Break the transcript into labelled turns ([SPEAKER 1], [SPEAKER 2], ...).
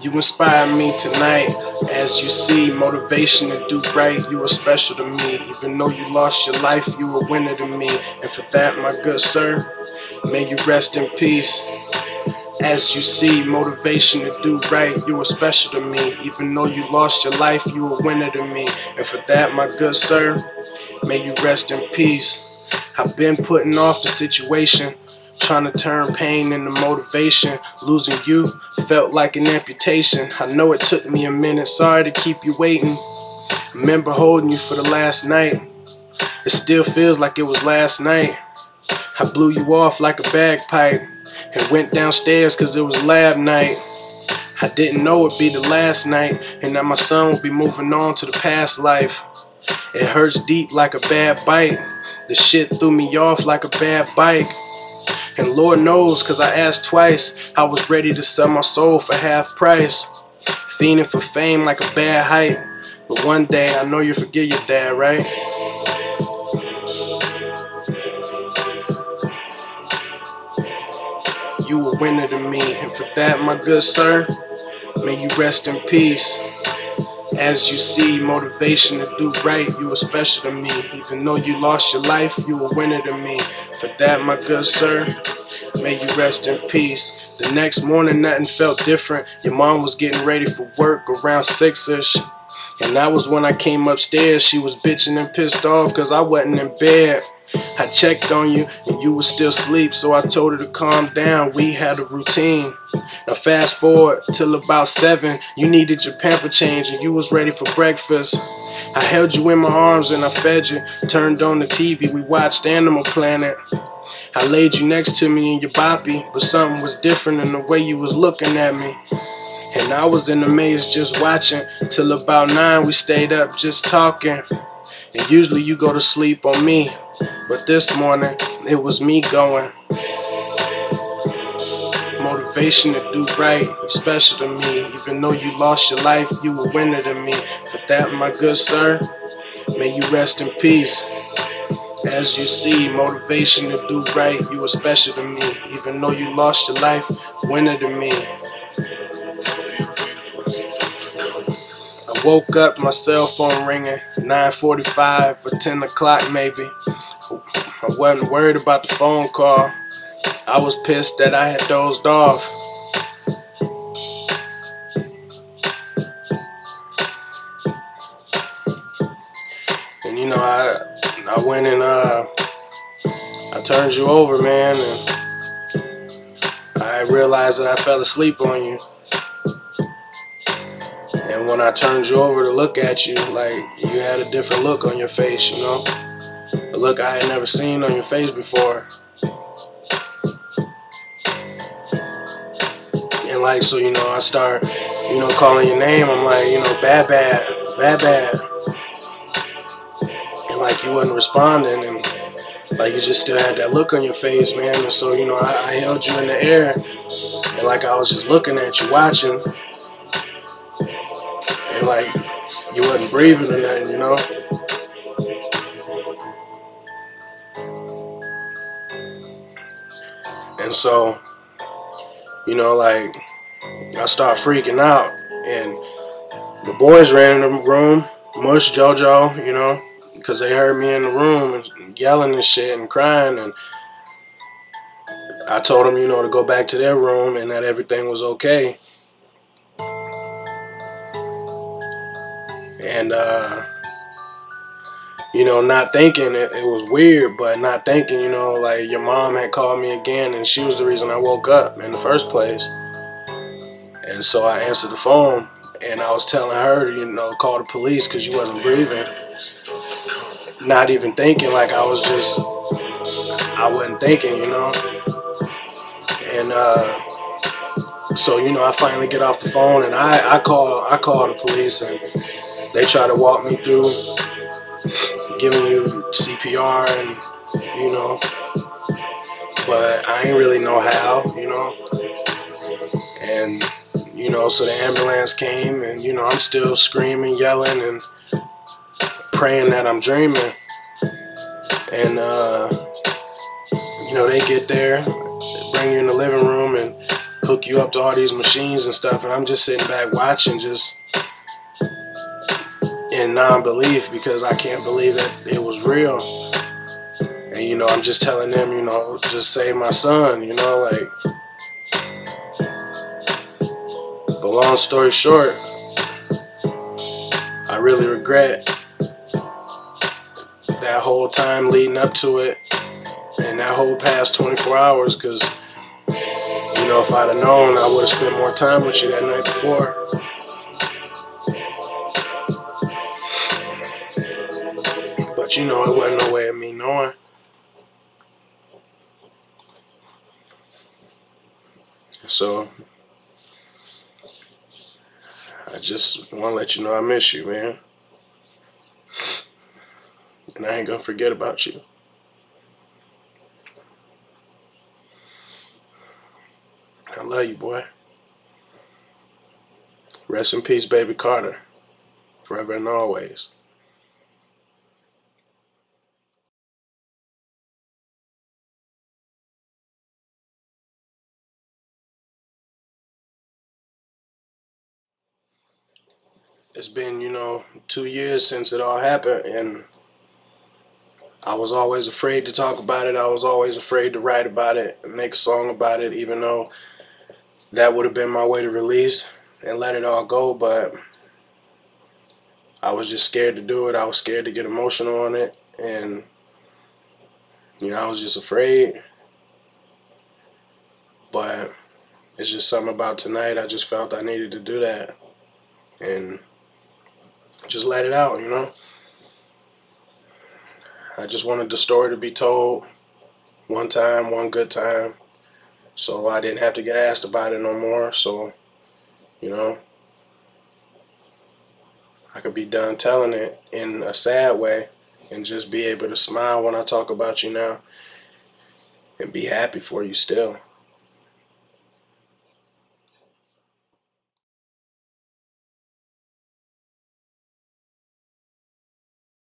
[SPEAKER 1] You inspire me tonight. As you see, motivation to do right. You are special to me. Even though you lost your life, you a winner to me. And for that, my good sir, may you rest in peace. As you see, motivation to do right. You are special to me. Even though you lost your life, you a winner to me. And for that, my good sir, may you rest in peace. I've been putting off the situation, trying to turn pain into motivation. Losing you felt like an amputation. I know it took me a minute, sorry to keep you waiting. Remember holding you for the last night. It still feels like it was last night. I blew you off like a bagpipe and went downstairs cause it was lab night. I didn't know it'd be the last night, and that my son would be moving on to the past life. It hurts deep like a bad bite. The shit threw me off like a bad bike. And Lord knows, cause I asked twice, I was ready to sell my soul for half price. Fiending for fame like a bad hype. But one day, I know you forgive your dad, right? You a winner to me, and for that, my good sir, may you rest in peace. As you see, motivation to do right, you are special to me. Even though you lost your life, you a winner to me. For that, my good sir, may you rest in peace. The next morning, nothing felt different. Your mom was getting ready for work around 6-ish. And that was when I came upstairs. She was bitching and pissed off cause I wasn't in bed. I checked on you and you were still asleep, so I told her to calm down. We had a routine. Now fast forward till about 7. You needed your pamper change and you was ready for breakfast. I held you in my arms and I fed you. Turned on the TV, we watched Animal Planet. I laid you next to me in your boppy, but something was different in the way you was looking at me. And I was in the maze just watching. Till about 9 we stayed up just talking. And usually you go to sleep on me, but this morning it was me going. Motivation to do right, you special to me. Even though you lost your life, you a winner to me. For that, my good sir, may you rest in peace. As you see, motivation to do right, you are special to me. Even though you lost your life, winner to me. I woke up, my cell phone ringing, 9:45 or 10 o'clock maybe. I wasn't worried about the phone call. I was pissed that I had dozed off. And you know, I went and I turned you over, man, and I realized that I fell asleep on you. And when I turned you over to look at you, like, you had a different look on your face, you know? A look I had never seen on your face before. And like, so, you know, I start, you know, calling your name. I'm like, you know, bad, bad, bad, bad. And like, you wasn't responding, and like, you just still had that look on your face, man. And so, you know, I held you in the air, and like, I was just looking at you, watching. And like, you wasn't breathing or nothing, you know? And so, you know, like, I start freaking out, and the boys ran in the room, Mush, JoJo, you know, because they heard me in the room and yelling and shit and crying. And I told them, you know, to go back to their room and that everything was okay. And, you know, not thinking, it was weird, but not thinking, you know, like, your mom had called me again, and she was the reason I woke up in the first place. And so I answered the phone, and I was telling her to, you know, call the police because you wasn't breathing. Not even thinking, like, I wasn't thinking, you know. And so, you know, I finally get off the phone, and I call the police, and they try to walk me through giving you CPR, and, you know, but I ain't really know how, you know. And, you know, so the ambulance came, and, you know, I'm still screaming, yelling, and praying that I'm dreaming. And, you know, they get there, bring you in the living room and hook you up to all these machines and stuff, and I'm just sitting back watching, just in non-belief, because I can't believe that it was real. And you know, I'm just telling them, you know, just save my son, you know, like. But long story short, I really regret that whole time leading up to it and that whole past 24 hours, because, you know, if I'd have known, I would have spent more time with you that night before. But, you know, it wasn't no way of me knowing. So, I just want to let you know I miss you, man. And I ain't gonna forget about you. I love you, boy. Rest in peace, baby Carter. Forever and always. It's been, you know, 2 years since it all happened, and I was always afraid to talk about it. I was always afraid to write about it and make a song about it, even though that would have been my way to release and let it all go. But I was just scared to do it. I was scared to get emotional on it, and, you know, I was just afraid. But it's just something about tonight. I just felt I needed to do that and just let it out, you know. I just wanted the story to be told one time, one good time, so I didn't have to get asked about it no more. So, you know, I could be done telling it in a sad way and just be able to smile when I talk about you now and be happy for you still.